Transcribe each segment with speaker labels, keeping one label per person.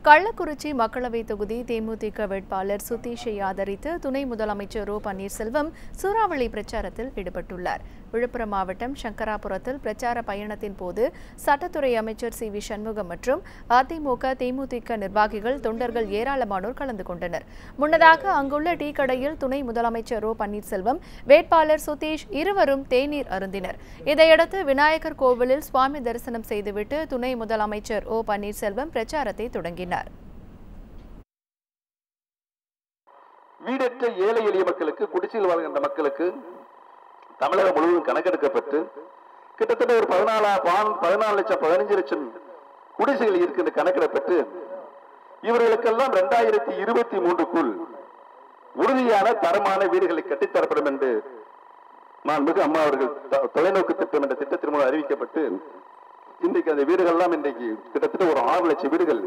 Speaker 1: கள்ளக்குறிச்சி மக்களவை தொகுதி தேமுதிக வேட்பாளர் சுதீஷை ஆதரித்து துணை முதலமைச்சர் ஓ பன்னீர்செல்வம் சூறாவளி பிரச்சாரத்தில் ஈடுபட்டுள்ளார். விழுப்புரம் மாவட்டம் சங்கராபுரத்தில் பிரச்சார பயணத்தின் போது சட்டத்துறை அமைச்சர் சி வி சண்முகம் மற்றும் அதிமுக தேமுதிக நிர்வாகிகள் தொண்டர்கள் ஏராளமானோர் கலந்து கொண்டனர். முன்னதாக அங்குள்ள டீ கடையில் துணை முதலமைச்சர் ஓ பன்னீர்செல்வம் வேட்பாளர் சுதீஷ் இருவரும் தேநீர் அருந்தினர். இதையடுத்து விநாயகர் கோவிலில் சுவாமி தரிசனம் செய்துவிட்டு துணை முதலமைச்சர் ஓ பன்னீர்செல்வம் பிரச்சாரத்தை தொடங்கினார்.
Speaker 2: வீடற்ற ஏழை எளிய மக்களுக்கு, குடிசையில் வாழ்கின்ற மக்களுக்கு தமிழகம் முழுவதும் கணக்கெடுக்கப்பட்டு கிட்டத்தட்ட ஒரு 14 லட்சம் 15 லட்சம் குடிசைகள் இருக்கின்ற கணக்கிடப்பட்டு இவர்களுக்கெல்லாம் 2023க்குள் உறுதியான தரமான வீடுகளை கட்டித்தரப்படும் என்று மாண்புமிகு அம்மா அவர்கள் தொலைநோக்கு திட்டம் என்ற திட்டத்தின் மூலம் அறிவிக்கப்பட்டு இன்றைக்கு அந்த வீடுகள்லாம் இன்றைக்கு கிட்டத்தட்ட ஒரு 6 லட்சம் வீடுகள்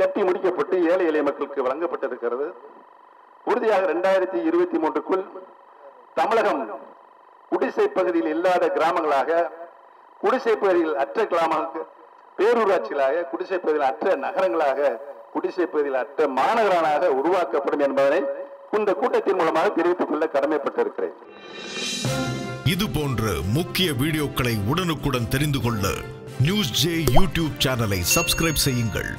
Speaker 2: கட்டி முடிக்கப்பட்டு ஏழை எளிய மக்களுக்கு வழங்கப்பட்டிருக்கிறது. உறுதியாக 2023க்குள் தமிழகம் குடிசை பகுதியில் இல்லாத கிராமங்களாக, குடிசை பகுதியில் அற்ற கிராமங்கள், பேரூராட்சிகளாக, குடிசை பகுதியில் அற்ற நகரங்களாக, குடிசை பகுதியில் அற்ற மாநகரானாக உருவாக்கப்படும் என்பதனை இந்த கூட்டத்தின் மூலமாக தெரிவித்துக் கொள்ள கடமைப்பட்டிருக்கிறேன்.
Speaker 3: இது போன்ற முக்கிய வீடியோக்களை உடனுக்குடன் தெரிந்து கொள்ள நியூஸ் ஜே யூடியூப் சேனலை சப்ஸ்கிரைப் செய்யுங்கள்.